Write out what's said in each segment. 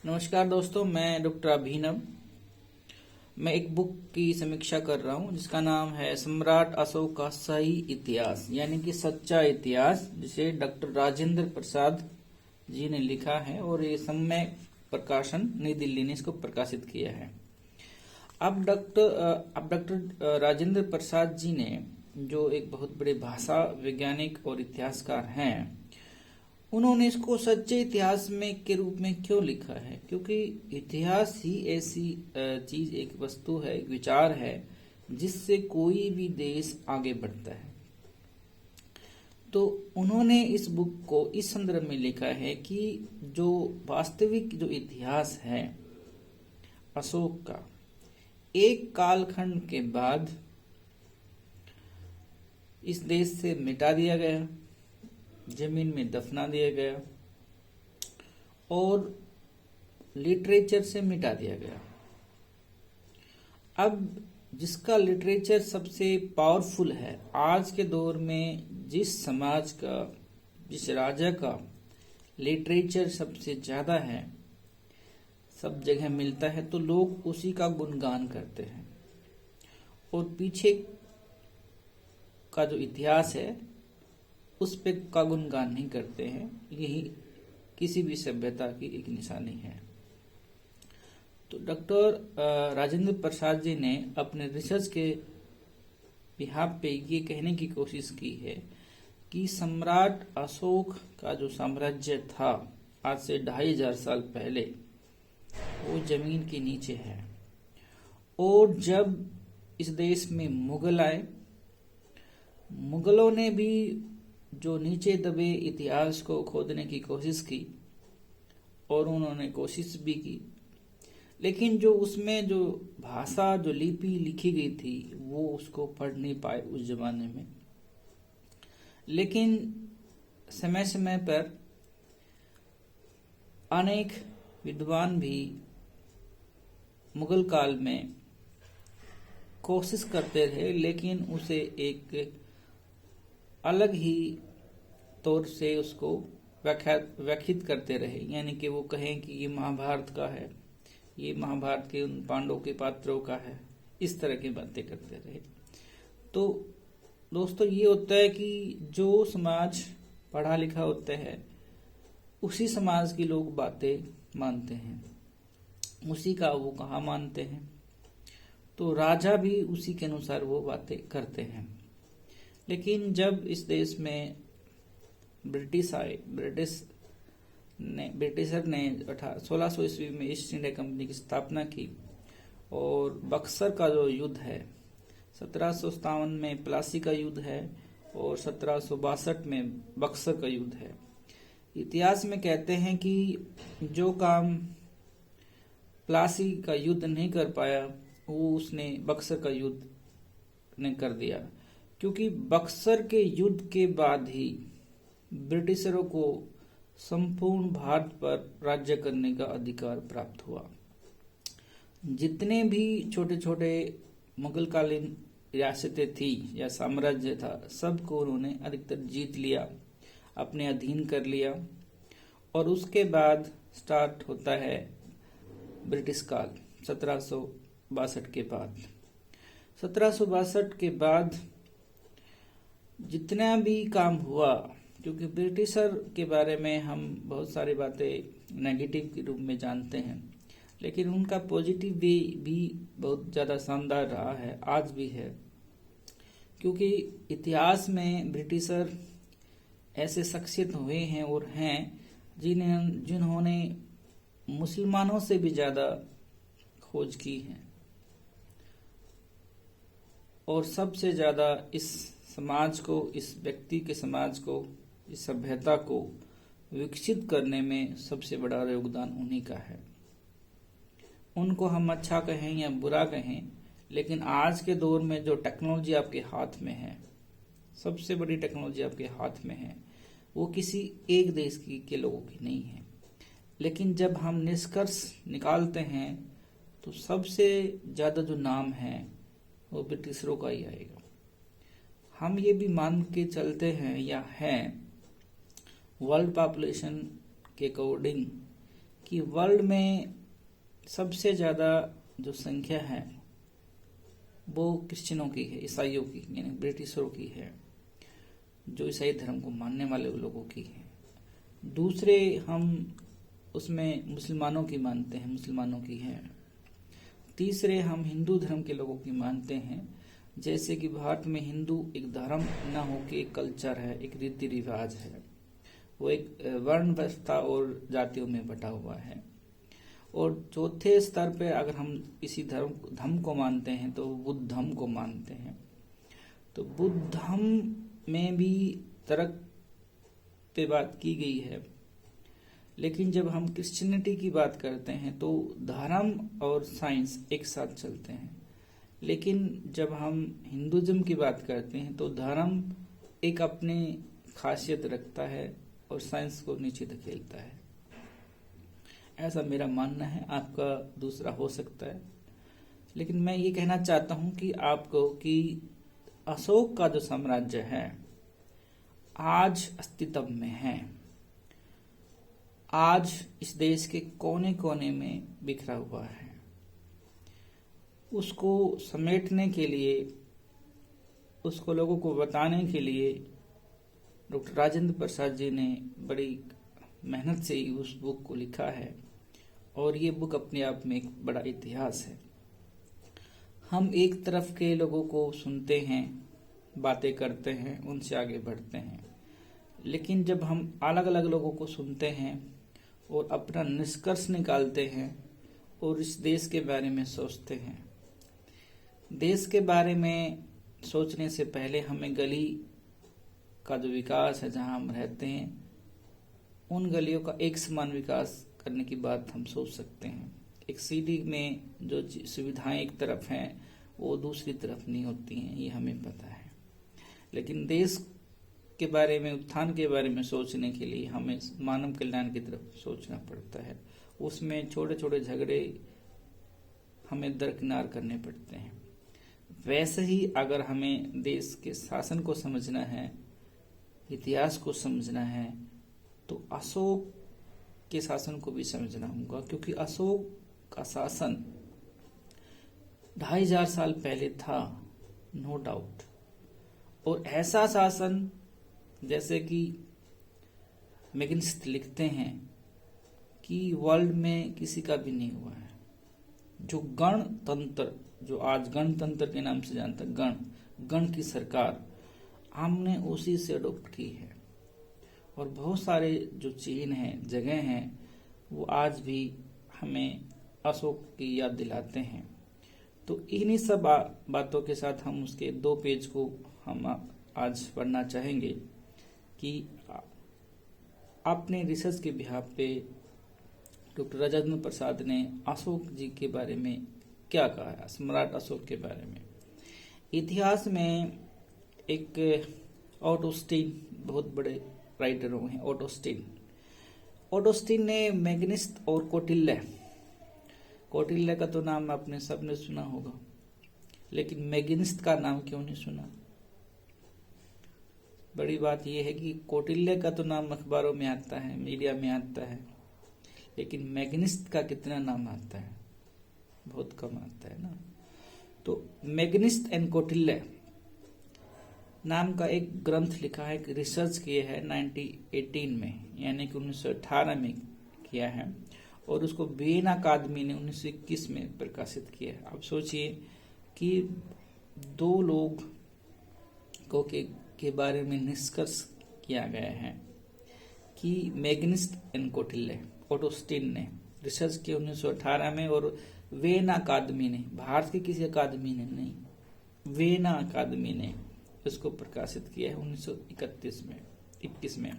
नमस्कार दोस्तों, मैं डॉक्टर अभिनव। मैं एक बुक की समीक्षा कर रहा हूं जिसका नाम है सम्राट अशोक का सही इतिहास, यानी कि सच्चा इतिहास, जिसे डॉक्टर राजेंद्र प्रसाद जी ने लिखा है और ये समय प्रकाशन नई दिल्ली ने इसको प्रकाशित किया है। अब डॉक्टर राजेंद्र प्रसाद जी ने, जो एक बहुत बड़े भाषा वैज्ञानिक और इतिहासकार हैं, उन्होंने इसको सच्चे इतिहास में के रूप में क्यों लिखा है? क्योंकि इतिहास ही ऐसी चीज, एक वस्तु है, एक विचार है जिससे कोई भी देश आगे बढ़ता है। तो उन्होंने इस बुक को इस संदर्भ में लिखा है कि जो वास्तविक जो इतिहास है अशोक का, एक कालखंड के बाद इस देश से मिटा दिया गया, जमीन में दफना दिया गया और लिटरेचर से मिटा दिया गया। अब जिसका लिटरेचर सबसे पावरफुल है आज के दौर में, जिस समाज का, जिस राजा का लिटरेचर सबसे ज्यादा है, सब जगह मिलता है, तो लोग उसी का गुणगान करते हैं और पीछे का जो इतिहास है उस पे का गुणगान नहीं करते हैं। यही किसी भी सभ्यता की एक निशानी है। तो डॉक्टर राजेंद्र प्रसाद जी ने अपने रिसर्च के बिहाफ पे ये कहने की कोशिश की है कि सम्राट अशोक का जो साम्राज्य था आज से 2500 साल पहले, वो जमीन के नीचे है। और जब इस देश में मुगल आए, मुगलों ने भी जो नीचे दबे इतिहास को खोदने की कोशिश की और उन्होंने कोशिश भी की, लेकिन जो उसमें जो भाषा, जो लिपि लिखी गई थी, वो उसको पढ़ नहीं पाए उस जमाने में। लेकिन समय समय पर अनेक विद्वान भी मुगल काल में कोशिश करते रहे, लेकिन उसे एक अलग ही तौर से उसको व्याख्यात करते रहे। यानी कि वो कहें कि ये महाभारत का है, ये महाभारत के उन पांडवों के पात्रों का है, इस तरह की बातें करते रहे। तो दोस्तों, ये होता है कि जो समाज पढ़ा लिखा होता है उसी समाज की लोग बातें मानते हैं, उसी का वो कहा मानते हैं। तो राजा भी उसी के अनुसार वो बातें करते हैं। लेकिन जब इस देश में ब्रिटिश आए, ब्रिटिशर ने 1600 ईस्वी में ईस्ट इंडिया कंपनी की स्थापना की और बक्सर का जो युद्ध है, 1757 में प्लासी का युद्ध है और 1762 में बक्सर का युद्ध है। इतिहास में कहते हैं कि जो काम प्लासी का युद्ध नहीं कर पाया, वो उसने बक्सर का युद्ध ने कर दिया, क्योंकि बक्सर के युद्ध के बाद ही ब्रिटिशरों को संपूर्ण भारत पर राज्य करने का अधिकार प्राप्त हुआ। जितने भी छोटे छोटे मुगलकालीन रियासतें थी या साम्राज्य था, सबको उन्होंने अधिकतर जीत लिया, अपने अधीन कर लिया। और उसके बाद स्टार्ट होता है ब्रिटिश काल 1762 के बाद। 1762 के बाद जितना भी काम हुआ, क्योंकि ब्रिटिशर के बारे में हम बहुत सारी बातें नेगेटिव के रूप में जानते हैं, लेकिन उनका पॉजिटिव भी बहुत ज़्यादा शानदार रहा है, आज भी है। क्योंकि इतिहास में ब्रिटिशर ऐसे शख्सियत हुए हैं और हैं जिन्होंने मुसलमानों से भी ज़्यादा खोज की है और सबसे ज़्यादा इस समाज को, इस व्यक्ति के समाज को, इस सभ्यता को विकसित करने में सबसे बड़ा योगदान उन्हीं का है। उनको हम अच्छा कहें या बुरा कहें, लेकिन आज के दौर में जो टेक्नोलॉजी आपके हाथ में है, सबसे बड़ी टेक्नोलॉजी आपके हाथ में है, वो किसी एक देश के लोगों की नहीं है। लेकिन जब हम निष्कर्ष निकालते हैं तो सबसे ज्यादा जो नाम है वो ब्रिटिशरों का ही आएगा। हम ये भी मान के चलते हैं या हैं वर्ल्ड पॉपुलेशन के अकॉर्डिंग कि वर्ल्ड में सबसे ज्यादा जो संख्या है वो क्रिश्चियनों की है, ईसाइयों की, यानी ब्रिटिशरों की है, जो ईसाई धर्म को मानने वाले लोगों की है। दूसरे हम उसमें मुसलमानों की मानते हैं, मुसलमानों की है। तीसरे हम हिंदू धर्म के लोगों की मानते हैं। जैसे कि भारत में हिंदू एक धर्म न हो के एक कल्चर है, एक रीति रिवाज है, वो एक वर्ण व्यवस्था और जातियों में बटा हुआ है। और चौथे स्तर पे अगर हम इसी धर्म को मानते हैं तो बुद्ध धर्म को मानते हैं। तो बुद्ध धर्म में भी तर्क पे बात की गई है, लेकिन जब हम क्रिश्चियनिटी की बात करते हैं तो धर्म और साइंस एक साथ चलते हैं। लेकिन जब हम हिंदुइज्म की बात करते हैं तो धर्म एक अपनी खासियत रखता है और साइंस को नीचे धकेलता है। ऐसा मेरा मानना है, आपका दूसरा हो सकता है। लेकिन मैं ये कहना चाहता हूं कि आपको कि अशोक का जो साम्राज्य है आज अस्तित्व में है, आज इस देश के कोने कोने में बिखरा हुआ है। उसको समेटने के लिए, उसको लोगों को बताने के लिए डॉक्टर राजेंद्र प्रसाद जी ने बड़ी मेहनत से उस बुक को लिखा है, और ये बुक अपने आप में एक बड़ा इतिहास है। हम एक तरफ के लोगों को सुनते हैं, बातें करते हैं, उनसे आगे बढ़ते हैं, लेकिन जब हम अलग अलग लोगों को सुनते हैं और अपना निष्कर्ष निकालते हैं और इस देश के बारे में सोचते हैं, देश के बारे में सोचने से पहले हमें गली का जो विकास है जहां हम रहते हैं, उन गलियों का एक समान विकास करने की बात हम सोच सकते हैं। एक सिटी में जो सुविधाएं एक तरफ हैं वो दूसरी तरफ नहीं होती हैं, ये हमें पता है। लेकिन देश के बारे में, उत्थान के बारे में सोचने के लिए हमें मानव कल्याण की तरफ सोचना पड़ता है। उसमें छोटे छोटे झगड़े हमें दरकिनार करने पड़ते हैं। वैसे ही अगर हमें देश के शासन को समझना है, इतिहास को समझना है, तो अशोक के शासन को भी समझना होगा, क्योंकि अशोक का शासन 2500 साल पहले था, नो डाउट। और ऐसा शासन जैसे कि मैगनिस्ट लिखते हैं कि वर्ल्ड में किसी का भी नहीं हुआ है। जो गणतंत्र, जो आज गणतंत्र के नाम से जानता, गण की सरकार, हमने उसी से अडॉप्ट की है। और बहुत सारे जो चीन हैं, जगह हैं, वो आज भी हमें अशोक की याद दिलाते हैं। तो इन्हीं सब बातों के साथ हम उसके 2 पेज को हम आज पढ़ना चाहेंगे कि अपने रिसर्च के बिहाफ पे डॉक्टर राजेंद्र प्रसाद ने अशोक जी के बारे में क्या कहा है, सम्राट अशोक के बारे में। इतिहास में एक ऑटोस्टीन, बहुत बड़े राइटर हैं ऑटोस्टीन ने मैगनिस्ट और कौटिल्य का तो नाम आपने सबने सुना होगा, लेकिन मैगनिस्ट का नाम क्यों नहीं सुना? बड़ी बात यह है कि कौटिल्य का तो नाम अखबारों में आता है, मीडिया में आता है, लेकिन मैगनिस्ट का कितना नाम आता है? बहुत कम आता है ना। तो मैगनिस्ट एंड कौटिल्य नाम का एक ग्रंथ लिखा है, एक रिसर्च किया है 1918 में, यानी कि 1918 में किया है, और उसको वियना अकादमी ने 1921 में प्रकाशित किया है। अब सोचिए कि 2 लोग को के बारे में निष्कर्ष किया गया है कि मैगनिस्ट एंड कौटिल्य, ऑटोस्टीन ने रिसर्च किया 1918 में, और वियना अकादमी ने, भारत की किसी अकादमी ने नहीं, वियना अकादमी ने इसको प्रकाशित किया है 1921 में।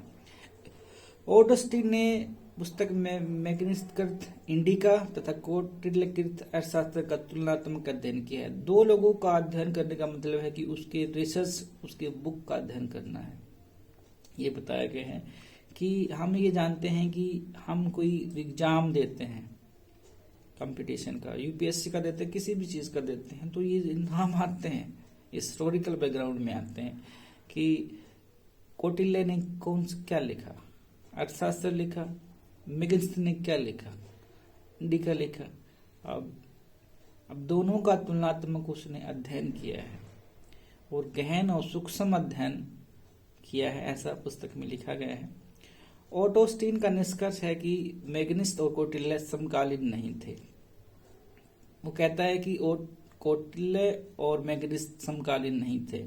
ऑटोस्टीन ने पुस्तक में मैगनिस्ट इंडिका तथा कौटिल्यकृत अर्थशास्त्र का तुलनात्मक अध्ययन किया है। 2 लोगों का अध्ययन करने का मतलब है कि उसके रिसर्च, उसके बुक का अध्ययन करना है। ये बताया गया है कि हम ये जानते हैं कि हम कोई एग्जाम देते हैं, कंपटीशन का, यूपीएससी का देते हैं, किसी भी चीज का देते हैं, तो ये नाम आते हैं, हिस्टोरिकल बैकग्राउंड में आते हैं कि कौटिल्य ने क्या लिखा, अर्थशास्त्र लिखा, मैगनिस्ट ने क्या लिखा, इंडिका लिखा। अब दोनों का तुलनात्मक उसने अध्ययन किया है और गहन और सूक्ष्म अध्ययन किया है, ऐसा पुस्तक में लिखा गया है। ऑटोस्टीन का निष्कर्ष है कि मैग्निस और कौटिल्य समकालीन नहीं थे। वो कहता है कि कौटिल्य और मैग्निस समकालीन नहीं थे।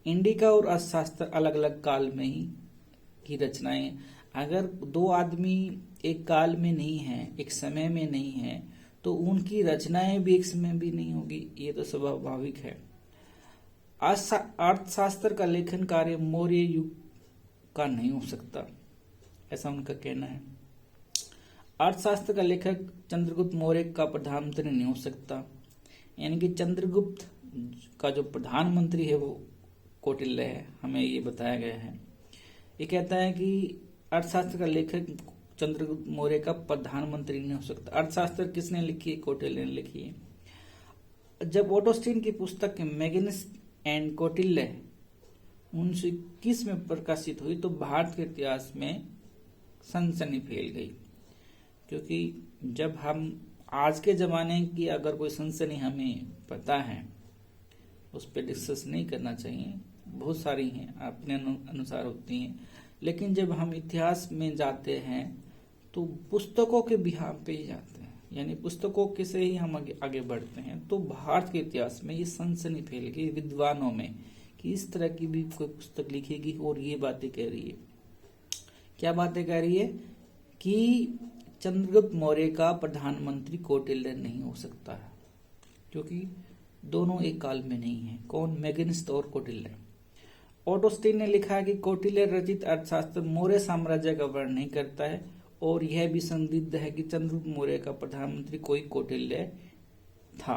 इंडिका और अर्थशास्त्र अलग अलग काल में ही की रचनाएं। अगर दो आदमी एक काल में नहीं है, एक समय में नहीं है, तो उनकी रचनाएं भी एक समय भी नहीं होगी, ये तो स्वाभाविक है। अर्थशास्त्र का लेखन कार्य मौर्य युग का नहीं हो सकता, ऐसा उनका कहना है। अर्थशास्त्र का लेखक चंद्रगुप्त मौर्य का प्रधानमंत्री नहीं हो सकता, यानी कि चंद्रगुप्त का जो प्रधानमंत्री है वो कौटिल्य है, हमें ये बताया गया है। ये कहता है कि अर्थशास्त्र का लेखक चंद्रगुप्त मौर्य का प्रधानमंत्री नहीं हो सकता। अर्थशास्त्र किसने लिखी है? कौटिल्य ने लिखी है। जब ऑटोस्टीन की पुस्तक मैग्निस एंड कौटिल्य 1921 में प्रकाशित हुई तो भारत के इतिहास में सनसनी फैल गई, क्योंकि जब हम आज के जमाने की अगर कोई सनसनी हमें पता है, उस पर डिस्कस नहीं करना चाहिए, बहुत सारी हैं, अपने अनुसार होती हैं, लेकिन जब हम इतिहास में जाते हैं तो पुस्तकों के बिहार पे ही जाते हैं, यानी पुस्तकों के से ही हम आगे बढ़ते हैं। तो भारत के इतिहास में ये सनसनी फैल गई विद्वानों में कि इस तरह की भी कोई पुस्तक लिखेगी और ये बातें कह रही है। क्या बातें कह रही है? कि चंद्रगुप्त मौर्य का प्रधानमंत्री कौटिल्य नहीं हो सकता है, क्योंकि दोनों एक काल में नहीं है। कौन? मैग्निस और कौटिल्य। ऑटोस्टीन ने लिखा है कि कौटिल्य रचित अर्थशास्त्र मौर्य साम्राज्य का वर्णन नहीं करता है और यह भी संदिग्ध है कि चंद्रगुप्त मौर्य का प्रधानमंत्री कोई कौटिल्य था।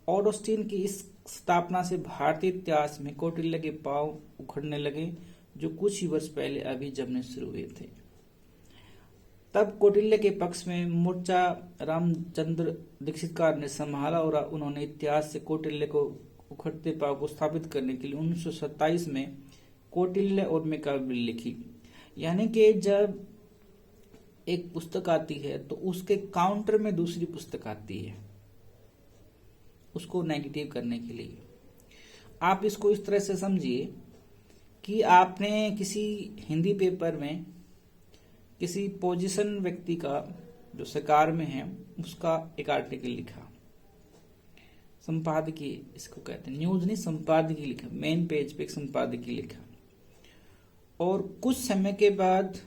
ऑटोस्टीन की इस स्थापना से भारतीय इतिहास में कौटिल्य के पांव उखड़ने लगे, जो कुछ ही वर्ष पहले अभी जमने शुरू हुए थे। तब कौटिल्य के पक्ष में मोर्चा रामचंद्र दीक्षितकार ने संभाला और उन्होंने इतिहास से कौटिल्य को उखड़ते पाव को स्थापित करने के लिए 1927 में कौटिल्य और मैकाबी लिखी। यानी कि जब एक पुस्तक आती है तो उसके काउंटर में दूसरी पुस्तक आती है, उसको नेगेटिव करने के लिए। आप इसको इस तरह से समझिए कि आपने किसी हिंदी पेपर में किसी पोजीशन व्यक्ति का जो सरकार में है उसका एक आर्टिकल लिखा, संपादकीय इसको कहते हैं, न्यूज नहीं संपादकीय लिखा, मेन पेज पे एक संपादकीय लिखा, और कुछ समय के बाद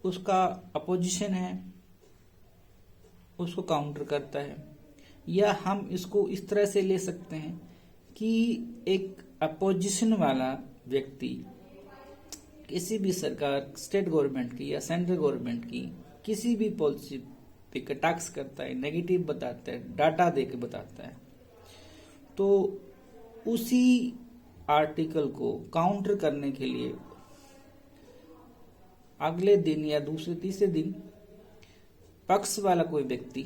उसका अपोजिशन है उसको काउंटर करता है। या हम इसको इस तरह से ले सकते हैं कि एक अपोजिशन वाला व्यक्ति किसी भी सरकार, स्टेट गवर्नमेंट की या सेंट्रल गवर्नमेंट की किसी भी पॉलिसी पे कटाक्ष करता है, नेगेटिव बताता है, डाटा देके बताता है, तो उसी आर्टिकल को काउंटर करने के लिए अगले दिन या दूसरे तीसरे दिन पक्ष वाला कोई व्यक्ति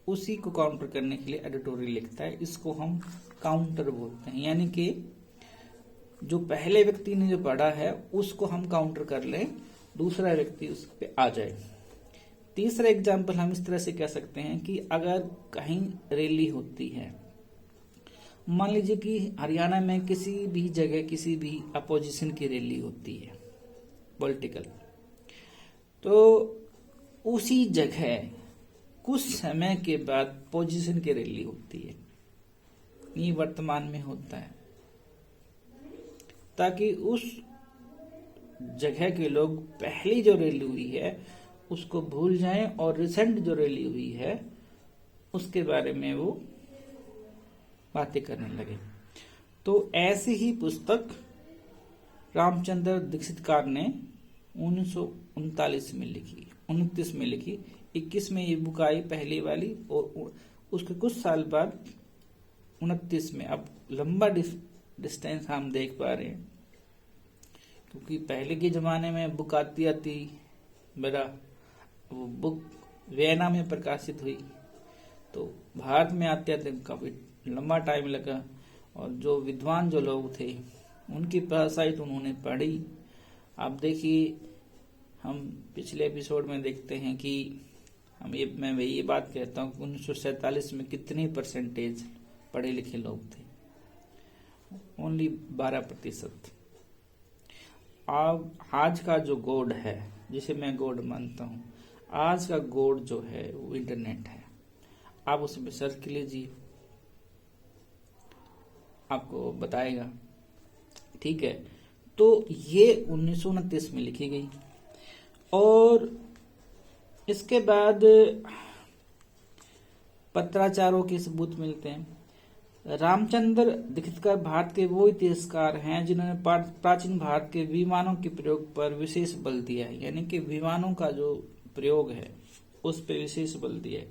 उसी को काउंटर करने के लिए एडिटोरियल लिखता है। इसको हम काउंटर बोलते हैं, यानी कि जो पहले व्यक्ति ने जो पढ़ा है उसको हम काउंटर कर लें, दूसरा व्यक्ति उस पे आ जाए। तीसरा एग्जाम्पल हम इस तरह से कह सकते हैं कि अगर कहीं रैली होती है, मान लीजिए कि हरियाणा में किसी भी जगह किसी भी अपोजिशन की रैली होती है पॉलिटिकल, तो उसी जगह कुछ समय के बाद पोजीशन की रैली होती है, ये वर्तमान में होता है, ताकि उस जगह के लोग पहली जो रैली हुई है उसको भूल जाएं और रिसेंट जो रैली हुई है उसके बारे में वो बातें करने लगे। तो ऐसी ही पुस्तक रामचंद्र दीक्षितकार ने 1939 में लिखी, 29 में लिखी, 21 में ये बुक आई पहली वाली, और उसके कुछ साल बाद 29 में। अब लंबा डिस्टेंस हम देख पा रहे हैं, क्योंकि पहले के जमाने में बुक आती मेरा वो बुक वियना में प्रकाशित हुई, तो भारत में आते काफी लंबा टाइम लगा, और जो विद्वान जो लोग थे उनकी वेबसाइट उन्होंने पढ़ी। आप देखिए हम पिछले एपिसोड में देखते हैं कि मैं ये बात कहता हूँ कि 1947 में कितने परसेंटेज पढ़े लिखे लोग थे, ओनली 12%। अब आज का जो गॉड है, जिसे मैं गॉड मानता हूँ, आज का गॉड जो है वो इंटरनेट है। आप उसमें सर्च कीजिए, आपको बताएगा। ठीक है, तो ये 1929 में लिखी गई। और इसके बाद पत्राचारों के सबूत मिलते हैं। रामचंद्र दीक्षितकार भारत के वो इतिहासकार हैं जिन्होंने प्राचीन भारत के विमानों के प्रयोग पर विशेष बल दिया है, यानी कि विमानों का जो प्रयोग है उस पर विशेष बल दिया है।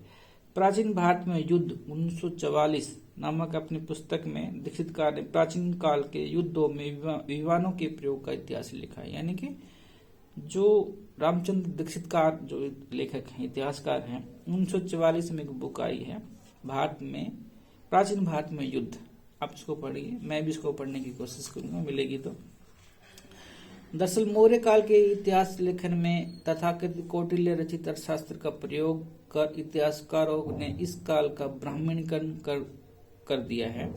प्राचीन भारत में युद्ध 1944 नामक अपनी पुस्तक में दीक्षितकार ने प्राचीन काल के युद्धों में विमानों के प्रयोग का इतिहास लिखा है। यानी कि जो रामचंद्र दीक्षितकार जो लेखक हैं, इतिहासकार हैं, 1944 में एक बुक आई है भारत में, प्राचीन भारत में युद्ध। आप इसको पढ़िए, मैं भी इसको पढ़ने की कोशिश करूंगा, मिलेगी तो। दरअसल मौर्य काल के इतिहास लेखन में तथाकथित कौटिल्य रचित अर्थशास्त्र का प्रयोग कर इतिहासकारों ने इस काल का ब्राह्मणीकरण कर दिया है।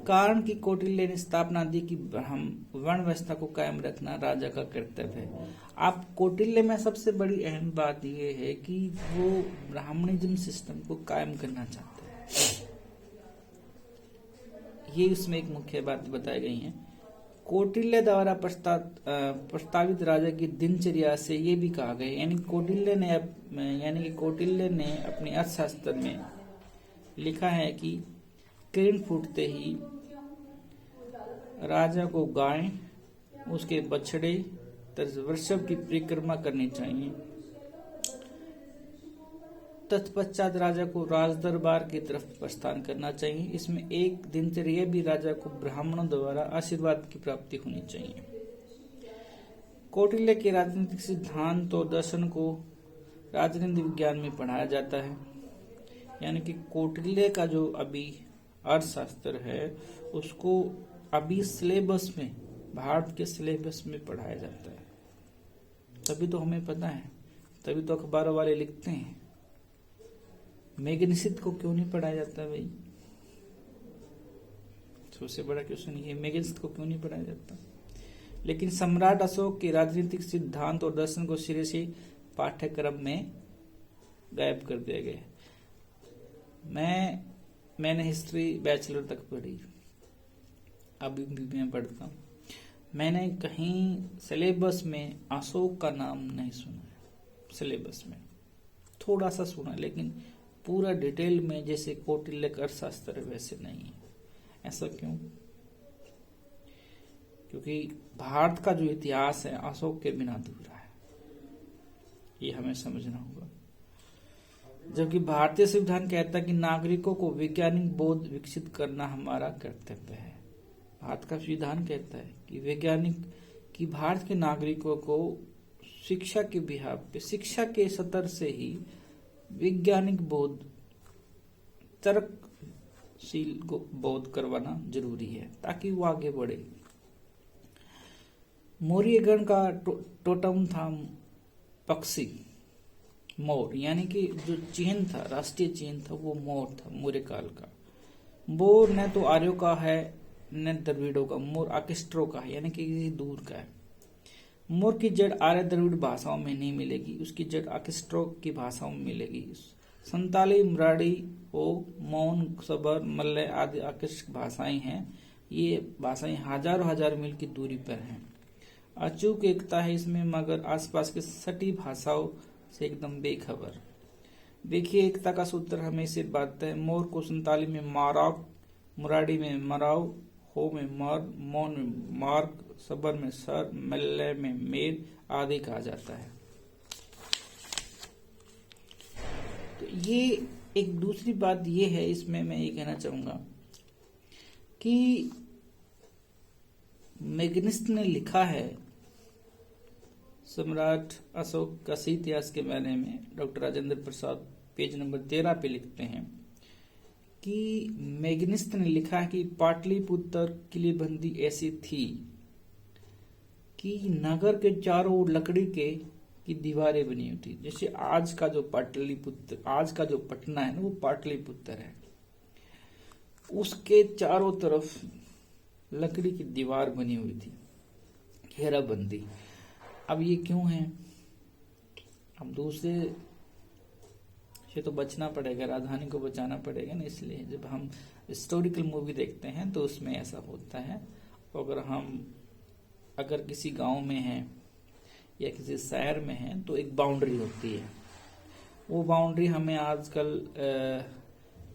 कारण कि कौटिल्य ने स्थापना दी कि वर्ण व्यवस्था को कायम रखना राजा का कर्तव्य है। आप कौटिल्य में सबसे बड़ी अहम बात यह है कि वो ब्राह्मणिज्म सिस्टम को कायम करना चाहते हैं। ये उसमें एक मुख्य बात बताई गई है। कौटिल्य द्वारा प्रस्तावित राजा की दिनचर्या से ये भी कहा गया, यानी कौटिल्य ने अपने अर्थशास्त्र में लिखा है कि किरण फूटते ही राजा को गाय, उसके बछड़े वृषभ की परिक्रमा करनी चाहिए। तत्पश्चात राजा को राज दरबार की तरफ प्रस्थान करना चाहिए। इसमें एक दिनचर्या भी राजा को ब्राह्मणों द्वारा आशीर्वाद की प्राप्ति होनी चाहिए। कौटिल्य के राजनीतिक सिद्धांत और दर्शन को राजनीति विज्ञान में पढ़ाया जाता है। यानी कि कौटिल्य का जो अभी अर्थशास्त्र है उसको अभी सिलेबस में, भारत के सिलेबस में पढ़ाया जाता है। तभी तो हमें पता है, तभी तो अखबारों वाले लिखते हैं। मेघनिषिद्ध को क्यों नहीं पढ़ाया जाता भाई? सबसे बड़ा क्वेश्चन ये, मेघनिषिद्ध को क्यों नहीं पढ़ाया जाता? लेकिन सम्राट अशोक के राजनीतिक सिद्धांत और दर्शन को सिरे से पाठ्यक्रम में गायब कर दिया गया। मैंने हिस्ट्री बैचलर तक पढ़ी, अभी भी मैं पढ़ता हूँ। मैंने कहीं सिलेबस में अशोक का नाम नहीं सुना। सिलेबस में थोड़ा सा सुना, लेकिन पूरा डिटेल में जैसे कौटिल्य का अर्थशास्त्र वैसे नहीं है। ऐसा क्यों? क्योंकि भारत का जो इतिहास है अशोक के बिना अधूरा है, ये हमें समझना होगा। जबकि भारतीय संविधान कहता है कि नागरिकों को वैज्ञानिक बोध विकसित करना हमारा कर्तव्य है। भारत का संविधान कहता है कि भारत के नागरिकों को शिक्षा के बिहार पे, शिक्षा के स्तर से ही वैज्ञानिक बोध, तर्कशील बोध करवाना जरूरी है ताकि वो आगे बढ़े। मौर्य गण का टोटम था पक्षी, मोर, यानी कि जो चिन्ह था, राष्ट्रीय चिन्ह था, वो मोर था मौर्य काल का। मोर न तो आर्यों का है न द्रविड़ों का, मोर आर्केस्ट्रो का है, यानी कि किसी दूर का है। मोर की जड़ आर्य द्रविड़ भाषाओं में नहीं मिलेगी, उसकी जड़ आर्केस्ट्रो की भाषाओं में मिलेगी। संताली, मराठी, मौन, सबर, मलय आदि आर्केस्ट्रिक भाषाएं हैं। ये भाषाएं हजारों हजार मील की दूरी पर हैं। अचूक एकता है इसमें, मगर आसपास के सटी भाषाओं से एकदम बेखबर। देखिए, एकता का सूत्र हमें से बात है। मोर को संताली में माराव, मुराड़ी में मराव, हो में मर, मौन में मार्ग, सबर में सर, मलय में मेर आदि कहा जाता है। तो ये एक दूसरी बात ये है, इसमें मैं ये कहना चाहूंगा कि मैग्निस्ट ने लिखा है सम्राट अशोक का इतिहास के बारे में। Doctor Rajendra Prasad page number 13 पे लिखते हैं कि मैग्निस्ट ने लिखा है कि पाटलिपुत्र किलेबंदी ऐसी थी कि नगर के चारों ओर लकड़ी के की दीवारें बनी हुई थी। जैसे आज का जो पटना है ना, वो पाटलिपुत्र है। उसके चारों तरफ लकड़ी की दीवार बनी हुई थी, घेराबंदी। अब ये क्यों है? अब दूसरे से तो बचना पड़ेगा, राजधानी को बचाना पड़ेगा ना, इसलिए जब हम हिस्टोरिकल मूवी देखते हैं तो उसमें ऐसा होता है। अगर किसी गांव में हैं या किसी शहर में हैं तो एक बाउंड्री होती है। वो बाउंड्री हमें आजकल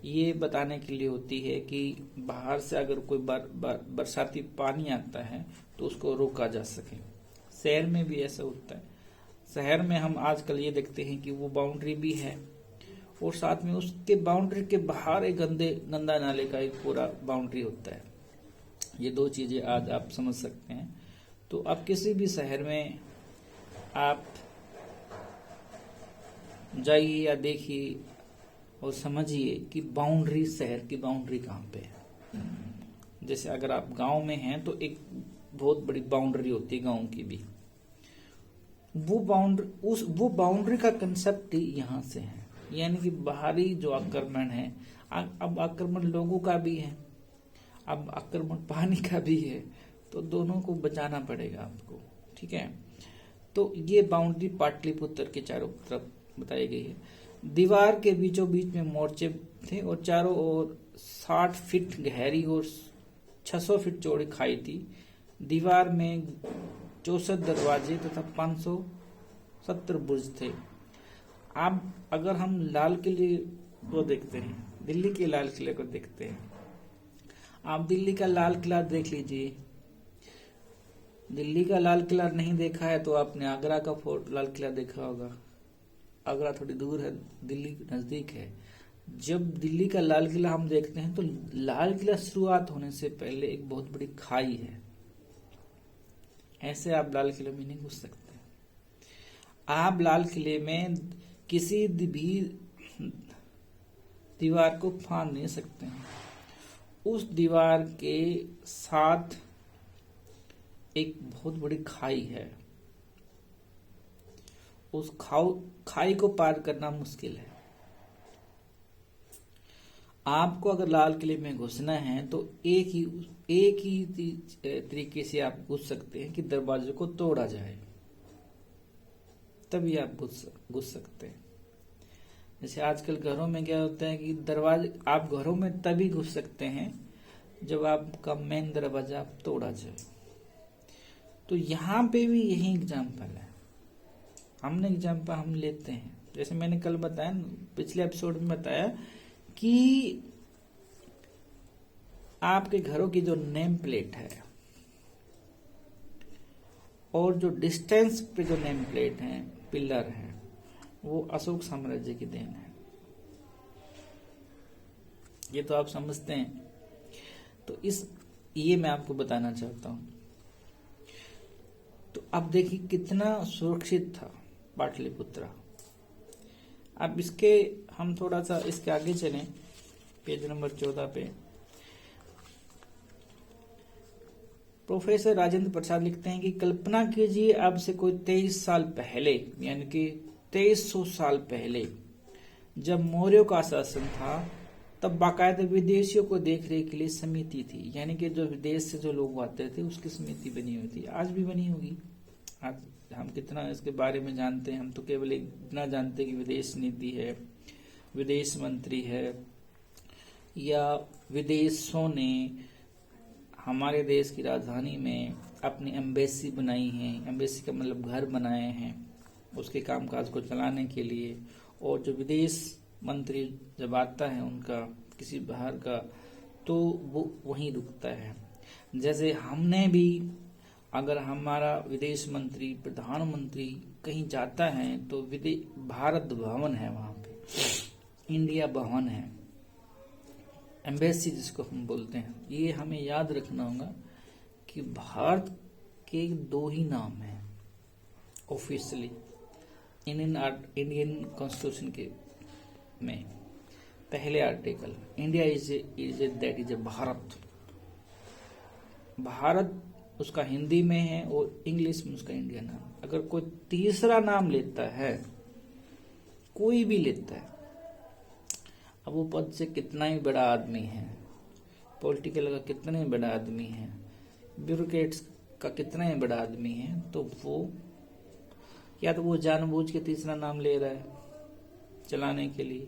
ये बताने के लिए होती है कि बाहर से अगर कोई बरसाती पानी आता है तो उसको रोका जा सके। शहर में भी ऐसा होता है। शहर में हम आजकल ये देखते हैं कि वो बाउंड्री भी है और साथ में उसके बाउंड्री के बाहर एक गंदा नाले का एक पूरा बाउंड्री होता है। ये दो चीजें आज आप समझ सकते हैं। तो आप किसी भी शहर में आप जाइए या देखिए और समझिए कि बाउंड्री, शहर की बाउंड्री कहाँ पे है। जैसे अगर आप गांव में हैं तो एक बहुत बड़ी बाउंड्री होती है गांव की भी। वो बाउंड्री का कंसेप्ट ही यहाँ से है, यानी कि बाहरी जो आक्रमण है, अब आक्रमण लोगों का भी है, अब आक्रमण पानी का भी है, तो दोनों को बचाना पड़ेगा आपको, ठीक है। तो ये बाउंड्री पाटलिपुत्र के चारों तरफ बताई गई है। दीवार के बीचों बीच में मोर्चे थे और चारों ओर 60 फीट गहरी और 600 फीट चौड़ी खाई थी। दीवार में 64 दरवाजे तथा 570 बुर्ज थे। अब अगर हम लाल किले को देखते हैं, दिल्ली के लाल किले को देखते हैं, आप दिल्ली का लाल किला देख लीजिए। दिल्ली का लाल किला नहीं देखा है तो आपने आगरा का लाल किला देखा होगा। आगरा थोड़ी दूर है, दिल्ली नजदीक है। जब दिल्ली का लाल किला हम देखते हैं तो लाल किला शुरुआत होने से पहले एक बहुत बड़ी खाई है। ऐसे आप लाल किले में नहीं घुस सकते। आप लाल किले में किसी भी दीवार को फाड़ नहीं सकते हैं। उस दीवार के साथ एक बहुत बड़ी खाई है। उस खाई को पार करना मुश्किल है। आपको अगर लाल किले में घुसना है तो एक ही तरीके से आप घुस सकते हैं कि दरवाजे को तोड़ा जाए, तभी आप घुस सकते हैं। जैसे आजकल घरों में क्या होता है कि दरवाजे, आप घरों में तभी घुस सकते हैं जब आपका मेन दरवाजा तोड़ा जाए। तो यहाँ पे भी यही एग्जाम्पल है। एग्जाम्पल हम लेते हैं, जैसे मैंने कल बताया, पिछले एपिसोड में बताया कि आपके घरों की जो नेम प्लेट है और जो डिस्टेंस पे जो नेम प्लेट है, पिलर है, वो अशोक साम्राज्य की देन है। ये तो आप समझते हैं। तो ये मैं आपको बताना चाहता हूं। तो अब देखिए कितना सुरक्षित था पाटलिपुत्र। अब हम थोड़ा सा इसके आगे चलें, पेज नंबर 14 पे। प्रोफेसर राजेंद्र प्रसाद लिखते हैं कि कल्पना कीजिए अब से कोई 23 साल पहले, यानी कि 2300 साल पहले, जब मौर्यों का शासन था, तब बाकायदा विदेशियों को देख रेख के लिए समिति थी। यानी कि जो विदेश से जो लोग आते थे उसकी समिति बनी हुई थी। आज भी बनी होगी। आज हम कितना इसके बारे में जानते हैं? हम तो केवल इतना जानते हैं कि विदेश नीति है, विदेश मंत्री है, या विदेशों ने हमारे देश की राजधानी में अपनी एम्बेसी बनाई है। एम्बेसी का मतलब घर बनाए हैं उसके कामकाज को चलाने के लिए। और जो विदेश मंत्री जब आता है उनका किसी बाहर का, तो वो वहीं रुकता है। जैसे हमने भी, अगर हमारा विदेश मंत्री, प्रधानमंत्री कहीं जाता है तो भारत भवन है, वहां पे इंडिया भवन है, एम्बेसी जिसको हम बोलते हैं। ये हमें याद रखना होगा कि भारत के 2 ही नाम हैं ऑफिशियली इंडियन कॉन्स्टिट्यूशन के में। पहले article, India that is a Bharat. Bharat उसका हिंदी में है और इंग्लिश में उसका इंडिया नाम। अगर कोई तीसरा नाम लेता है, कोई भी लेता है, अब वो पद से कितना ही बड़ा आदमी है, पॉलिटिकल का कितना ही बड़ा आदमी है, ब्यूरोक्रेट्स का कितना ही बड़ा आदमी है, तो वो या तो वो जानबूझ के तीसरा नाम ले रहा है चलाने के लिए,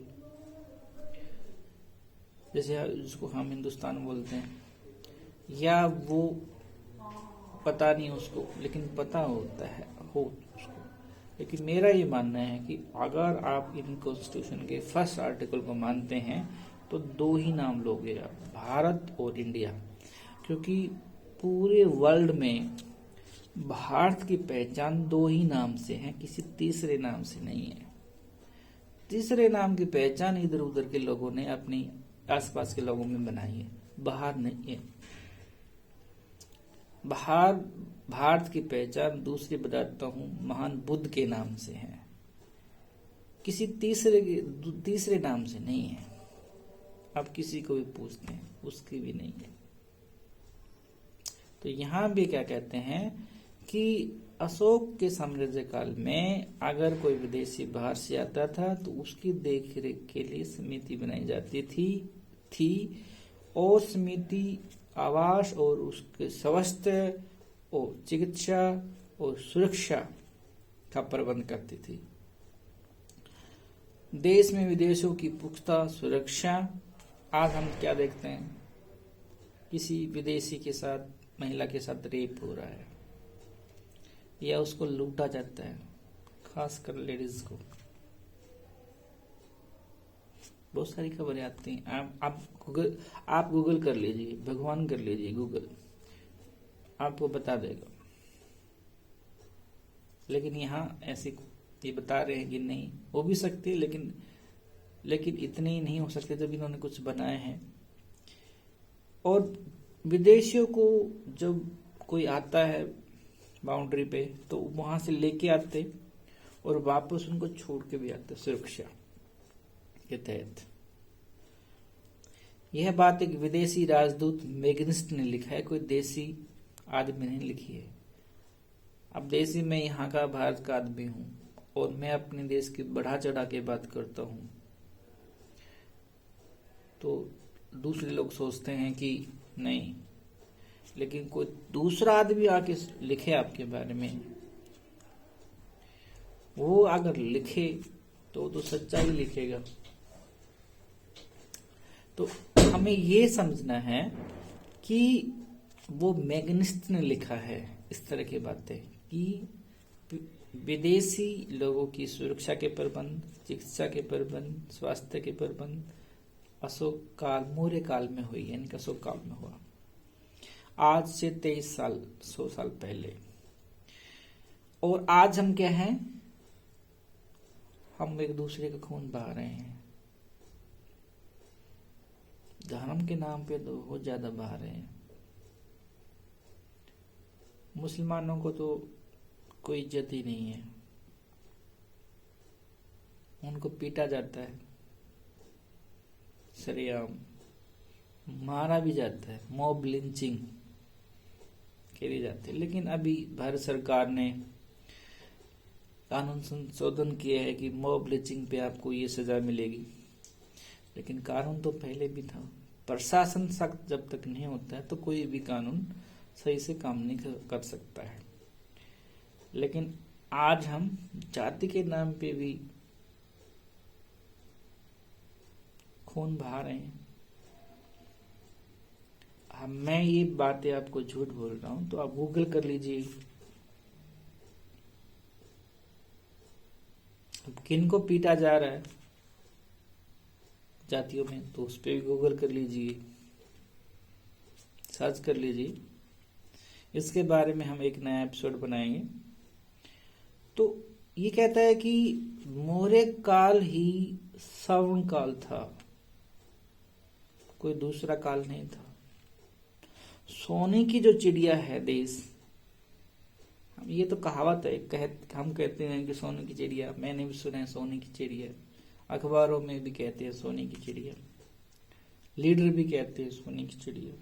जैसे जिसको हम हिंदुस्तान बोलते हैं, या वो पता नहीं उसको, लेकिन पता होता है हो उसको। लेकिन मेरा ये मानना है कि अगर आप इन कॉन्स्टिट्यूशन के फर्स्ट आर्टिकल को मानते हैं तो दो ही नाम लोगे आप, भारत और इंडिया, क्योंकि पूरे वर्ल्ड में भारत की पहचान दो ही नाम से है, किसी तीसरे नाम से नहीं है। तीसरे नाम की पहचान इधर उधर के लोगों ने अपनी आसपास के लोगों में बनाई है, बाहर नहीं है। भारत की पहचान दूसरी बताता हूं, महान बुद्ध के नाम से है, किसी तीसरे नाम से नहीं है। आप किसी को भी पूछते हैं, उसकी भी नहीं है। तो यहां भी क्या कहते हैं कि अशोक के साम्राज्य काल में अगर कोई विदेशी बाहर से आता था तो उसकी देखरेख के लिए समिति बनाई जाती थी और समिति आवास और उसके स्वास्थ्य और चिकित्सा और सुरक्षा का प्रबंध करती थी। देश में विदेशों की पुख्ता सुरक्षा। आज हम क्या देखते हैं, किसी विदेशी के साथ, महिला के साथ रेप हो रहा है या उसको लूटा जाता है, खासकर लेडीज को। बहुत सारी खबरें आती हैं। आप गूगल कर लीजिए, भगवान कर लीजिए गूगल, आपको बता देगा। लेकिन यहाँ ऐसे ये बता रहे हैं कि नहीं हो भी सकती है, लेकिन इतने ही नहीं हो सकते जब इन्होंने कुछ बनाए हैं। और विदेशियों को जब कोई आता है बाउंड्री पे तो वहां से लेके आते और वापस उनको छोड़ के भी आते सुरक्षा के तहत। यह बात एक विदेशी राजदूत मैग्निस्ट ने लिखा है, कोई देसी आदमी ने लिखी है। अब देसी मैं यहाँ का भारत का आदमी हूं और मैं अपने देश की बढ़ा चढ़ा के बात करता हूं, तो दूसरे लोग सोचते हैं कि नहीं, लेकिन कोई दूसरा आदमी आके लिखे आपके बारे में, वो अगर लिखे तो सच्चा ही लिखेगा। तो हमें ये समझना है कि वो मैग्निस्ट ने लिखा है इस तरह की बातें कि विदेशी लोगों की सुरक्षा के प्रबंध, चिकित्सा के प्रबंध, स्वास्थ्य के प्रबंध अशोक काल, मौर्य काल में हुई, यानी कि अशोक काल में हुआ, आज से 100 साल पहले। और आज हम क्या हैं, हम एक दूसरे का खून बहा रहे हैं, धर्म के नाम पे तो बहुत ज्यादा बहा रहे हैं। मुसलमानों को तो कोई इज्जत ही नहीं है, उनको पीटा जाता है, सरेआम मारा भी जाता है, मॉब लिंचिंग करी जाती है। लेकिन अभी भारत सरकार ने कानून संशोधन किया है कि मॉब लिंचिंग पे आपको ये सजा मिलेगी, लेकिन कानून तो पहले भी था। प्रशासन सख्त जब तक नहीं होता है तो कोई भी कानून सही से काम नहीं कर सकता है। लेकिन आज हम जाति के नाम पे भी खून बहा रहे हैं। मैं ये बातें आपको झूठ बोल रहा हूं तो आप गूगल कर लीजिए। किन को पीटा जा रहा है जातियों में, तो उस पर भी गूगल कर लीजिए, सर्च कर लीजिए। इसके बारे में हम एक नया एपिसोड बनाएंगे। तो ये कहता है कि मौर्य काल ही सवर्ण काल था, कोई दूसरा काल नहीं था। सोने की जो चिड़िया है देश, ये तो कहावत है, हम कहते हैं कि सोने की चिड़िया, मैंने भी सुना है सोने की चिड़िया, अखबारों में भी कहते हैं सोने की चिड़िया, लीडर भी कहते हैं सोने की चिड़िया।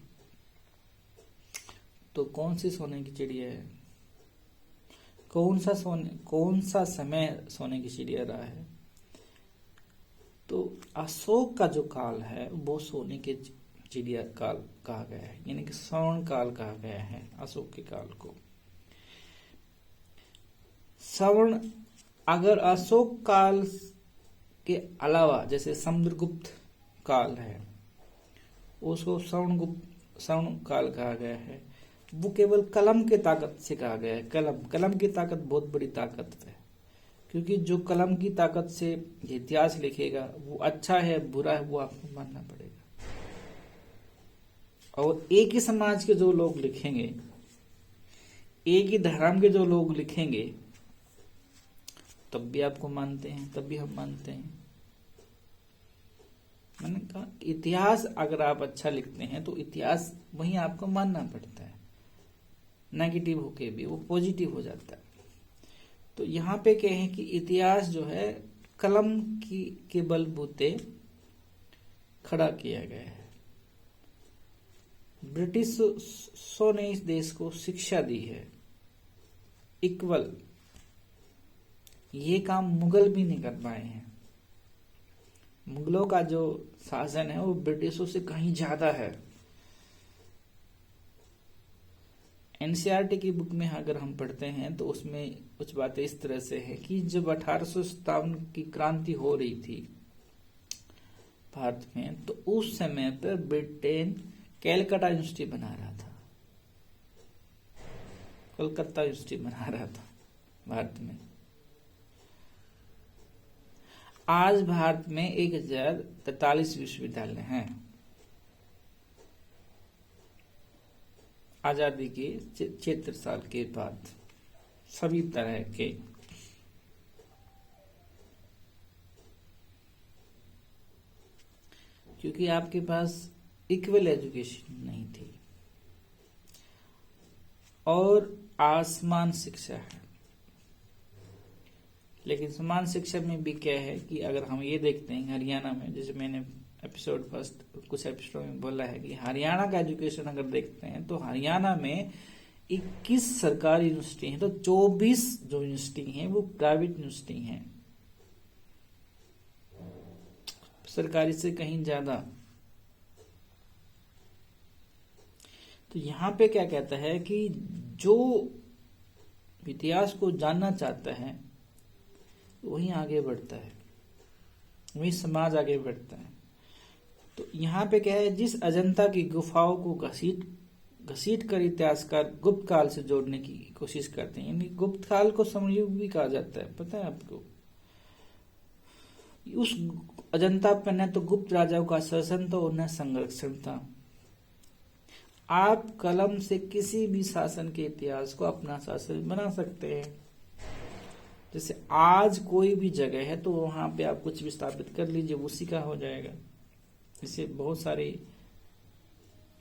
तो कौन सी सोने की चिड़िया है? कौन सा समय सोने की चिड़िया रहा है? तो अशोक का जो काल है वो सोने के चिड़िया काल कहा गया है, यानी कि श्रवण काल कहा गया है अशोक के काल को। श्रवण, अगर अशोक काल के अलावा जैसे समुद्रगुप्त काल है उसको श्रवण काल कहा गया है। वो केवल कलम के ताकत से कहा गया है। कलम की ताकत बहुत बड़ी ताकत है, क्योंकि जो कलम की ताकत से इतिहास लिखेगा वो अच्छा है बुरा है वो आपको मानना पड़ेगा। और एक ही समाज के जो लोग लिखेंगे, एक ही धर्म के जो लोग लिखेंगे, तब भी आपको मानते हैं, तब भी हम मानते हैं। मैंने कहा इतिहास अगर आप अच्छा लिखते हैं तो इतिहास वही आपको मानना पड़ता है, नेगेटिव होके भी वो पॉजिटिव हो जाता है। तो यहाँ पे क्या है कि इतिहास जो है कलम की के बलबूते खड़ा किया गया है। ब्रिटिशों ने इस देश को शिक्षा दी है इक्वल। ये काम मुगल भी नहीं कर पाए हैं। मुगलों का जो शासन है वो ब्रिटिशों से कहीं ज्यादा है। एनसीईआरटी की बुक में अगर हम पढ़ते हैं तो उसमें कुछ बातें इस तरह से है कि जब 1857 की क्रांति हो रही थी भारत में, तो उस समय पर ब्रिटेन कैलकाटा यूनिवर्सिटी बना रहा था, कलकत्ता यूनिवर्सिटी बना रहा था भारत में। आज भारत में 1043 विश्वविद्यालय हैं। आजादी के 76 साल के बाद सभी तरह के। क्योंकि आपके पास इक्वल एजुकेशन नहीं थी और आसमान शिक्षा है। लेकिन समान शिक्षा में भी क्या है कि अगर हम ये देखते हैं हरियाणा में, जैसे मैंने कुछ एपिसोड में बोला है कि हरियाणा का एजुकेशन अगर देखते हैं तो हरियाणा में 21 सरकारी यूनिवर्सिटी हैं, तो 24 जो यूनिवर्सिटी हैं वो प्राइवेट यूनिवर्सिटी हैं, सरकारी से कहीं ज्यादा। तो यहाँ पे क्या कहता है कि जो इतिहास को जानना चाहता है वही आगे बढ़ता है, वही समाज आगे बढ़ता है। तो यहाँ पे क्या है, जिस अजंता की गुफाओं को घसीट कर इतिहासकार गुप्त काल से जोड़ने की कोशिश करते हैं, यानी गुप्त काल को समयुग भी कहा जाता है, पता है आपको। उस अजंता पर न तो गुप्त राजाओं का शासन था और न संरक्षण था। आप कलम से किसी भी शासन के इतिहास को अपना शासन बना सकते हैं। जैसे आज कोई भी जगह है तो वहां पे आप कुछ भी स्थापित कर लीजिए, उसी का हो जाएगा। जैसे बहुत सारे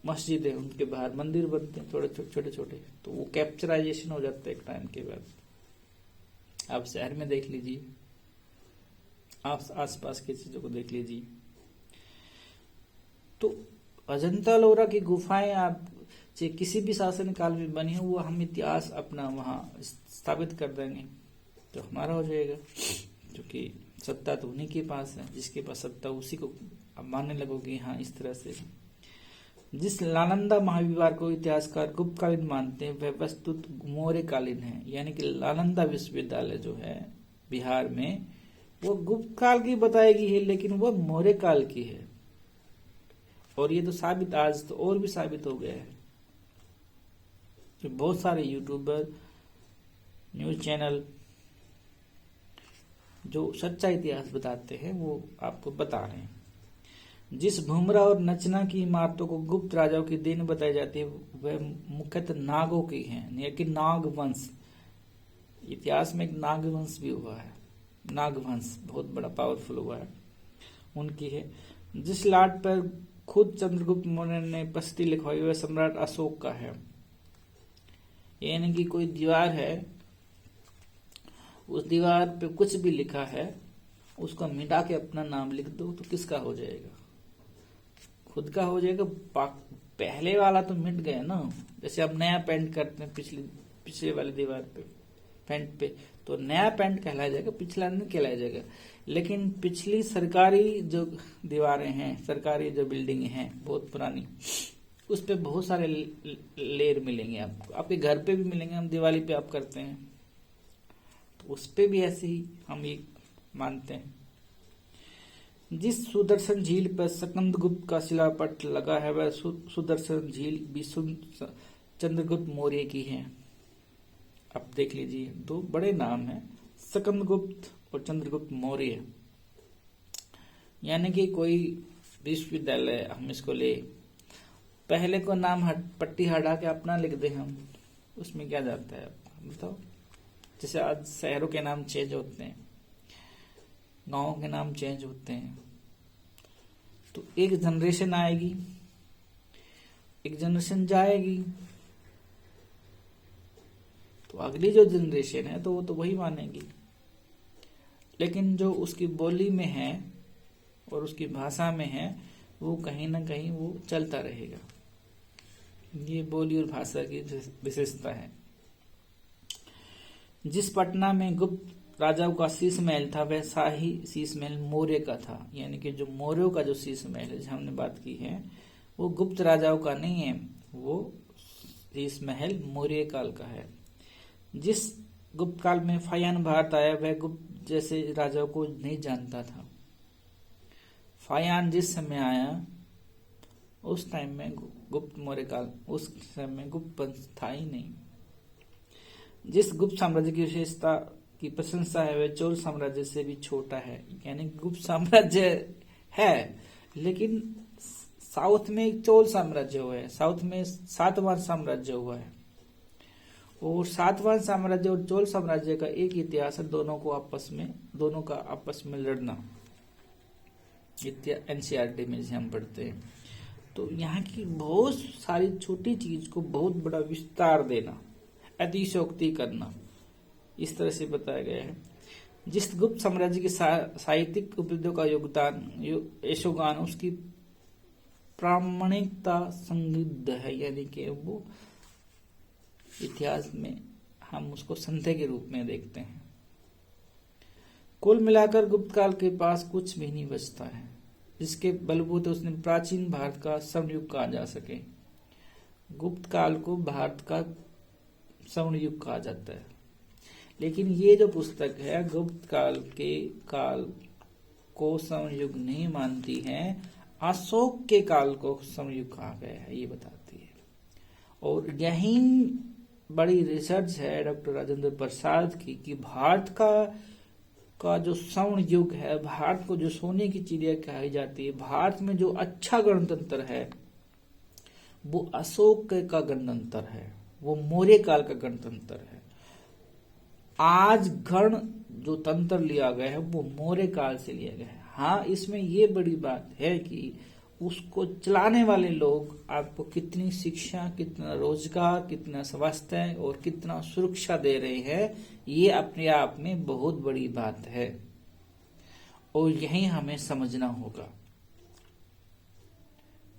मस्जिद है, उनके बाहर मंदिर बनते हैं थोड़े छोटे छोटे, तो वो कैप्चराइजेशन हो जाता है एक टाइम के बाद। आप शहर में देख लीजिए, आप आसपास की चीजों को देख लीजिए। तो अजंता लोरा की गुफाएं आप किसी भी शासन काल में बनी हो, वो हम इतिहास अपना वहां स्थापित कर देंगे तो हमारा हो जाएगा। क्योंकि सत्ता तो उन्हीं के पास है, जिसके पास सत्ता उसी को अब मानने लगोगे। हाँ, इस तरह से जिस नालंदा महाविहार को इतिहासकार गुप्तकालीन मानते हैं वह वस्तुत मौर्यकालीन है। यानी कि नालंदा विश्वविद्यालय जो है बिहार में वो गुप्त काल की बताएगी है, लेकिन वह मौर्य काल की है। और ये तो साबित आज तो और भी साबित हो गया है कि बहुत सारे यूट्यूबर, न्यूज चैनल जो सच्चा इतिहास बताते हैं वो आपको बता रहे हैं। जिस भूमरा और नचना की इमारतों को गुप्त राजाओं की देन बताई जाती है वह मुख्यतः नागों की है, यानी कि नाग वंश। इतिहास में एक नाग वंश भी हुआ है, नाग वंश बहुत बड़ा पावरफुल हुआ है, उनकी है। जिस लाट पर खुद चंद्रगुप्त मौर्य ने बस्ती लिखवाई वह सम्राट अशोक का है। यानी कि कोई दीवार है, उस दीवार पे कुछ भी लिखा है उसको मिटा के अपना नाम लिख दो तो किसका हो जाएगा? खुद का हो जाएगा। पहले वाला तो मिट गया ना। जैसे अब नया पेंट करते हैं पिछले वाली दीवार पे, पेंट पे, तो नया पेंट कहलाया जाएगा, पिछला नहीं कहलाया जाएगा। लेकिन पिछली सरकारी जो दीवारें हैं, सरकारी जो बिल्डिंग हैं बहुत पुरानी, उस पे बहुत सारे लेयर मिलेंगे आपको, आपके घर पे भी मिलेंगे, हम दिवाली पे आप करते हैं तो उस पे भी ऐसे ही हम ये मानते हैं। जिस सुदर्शन झील पर स्कंदगुप्त का शिलापट लगा है वह सुदर्शन झील भी चंद्रगुप्त मौर्य की है। अब देख लीजिए, दो बड़े नाम हैं, स्कंदगुप्त और चंद्रगुप्त मौर्य। यानी कि कोई विश्वविद्यालय हम इसको ले, पहले को नाम पट्टी हटा के अपना लिख दे हम, उसमें क्या जाता है बताओ। जैसे आज शहरों के नाम चेंज होते हैं, गांवों के नाम चेंज होते हैं, तो एक जनरेशन आएगी, एक जनरेशन जाएगी, तो अगली जो जनरेशन है तो वो तो वही मानेगी। लेकिन जो उसकी बोली में है और उसकी भाषा में है वो कहीं ना कहीं वो चलता रहेगा। ये बोली और भाषा की विशेषता है। जिस पटना में गुप्त राजाओं का शीश महल था वह शाही शीश महल मौर्य का था। यानी कि जो मौर्यों का जो शीश महल है, हमने बात की है, वो गुप्त राजाओं का नहीं है, वो शीश महल मौर्य काल का है। जिस गुप्त काल में फायान भारत आया वह गुप्त जैसे राजाओं को नहीं जानता था। फायान जिस समय आया उस टाइम में गुप्त मौर्य काल, उस समय गुप्त वंश था ही नहीं। जिस गुप्त साम्राज्य की विशेषता की प्रशंसा है वह चोल साम्राज्य से भी छोटा है। यानी गुप्त साम्राज्य है लेकिन साउथ में एक चोल साम्राज्य हुआ है, साउथ में सातवाहन साम्राज्य हुआ है, और सातवाहन साम्राज्य और चोल साम्राज्य का एक इतिहास है, दोनों का आपस में लड़ना। एनसीईआरटी में जिसे हम पढ़ते हैं। तो यहाँ की बहुत सारी छोटी चीज को बहुत बड़ा विस्तार देना, अतिशयोक्ति करना, इस तरह से बताया गया है। जिस गुप्त साम्राज्य की साहित्यिक उपलब्धियों का यशोगान उसकी प्रामाणिकता संदिग्ध है। यानी कि वो इतिहास में हम उसको संदेह के रूप में देखते हैं। कुल मिलाकर गुप्त काल के पास कुछ भी नहीं बचता है जिसके बलबूते उसने प्राचीन भारत का स्वर्ण युग कहा जा सके। गुप्त काल को भारत का स्वर्ण युग कहा जाता है। लेकिन ये जो पुस्तक है गुप्त काल को स्वर्ण युग नहीं मानती है, अशोक के काल को स्वर्ण युग कहा गया है, ये बताती है। और यही बड़ी रिसर्च है डॉक्टर राजेंद्र प्रसाद की कि भारत का जो स्वर्ण युग है, भारत को जो सोने की चिड़िया कही जाती है, भारत में जो अच्छा गणतंत्र है वो अशोक का गणतंत्र है, वो मौर्य काल का गणतंत्र है। आज गण जो तंत्र लिया गया है वो मौर्य काल से लिया गया है। हाँ, इसमें ये बड़ी बात है कि उसको चलाने वाले लोग आपको कितनी शिक्षा, कितना रोजगार, कितना स्वास्थ्य और कितना सुरक्षा दे रहे हैं, ये अपने आप में बहुत बड़ी बात है और यही हमें समझना होगा।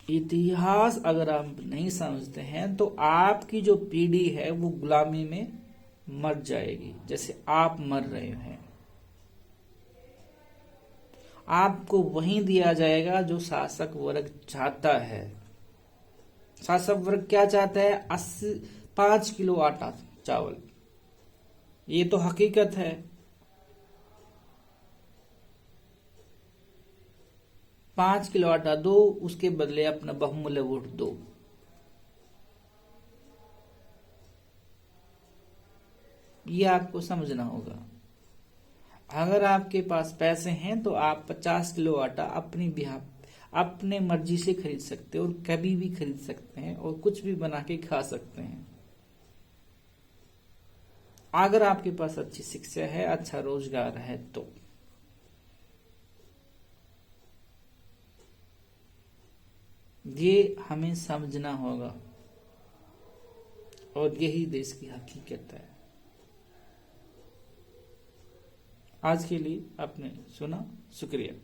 इतिहास अगर आप नहीं समझते हैं तो आपकी जो पीढ़ी है वो गुलामी में मर जाएगी, जैसे आप मर रहे हैं। आपको वही दिया जाएगा जो शासक वर्ग चाहता है। शासक वर्ग क्या चाहता है? 5 किलो आटा चावल, ये तो हकीकत है। 5 किलो आटा दो, उसके बदले अपना बहुमूल्य वोट दो। ये आपको समझना होगा। अगर आपके पास पैसे हैं तो आप 50 किलो आटा अपने मर्जी से खरीद सकते हैं और कभी भी खरीद सकते हैं और कुछ भी बना के खा सकते हैं। अगर आपके पास अच्छी शिक्षा है, अच्छा रोजगार है तो। ये हमें समझना होगा और यही देश की हकीकत है। आज के लिए आपने सुना, शुक्रिया।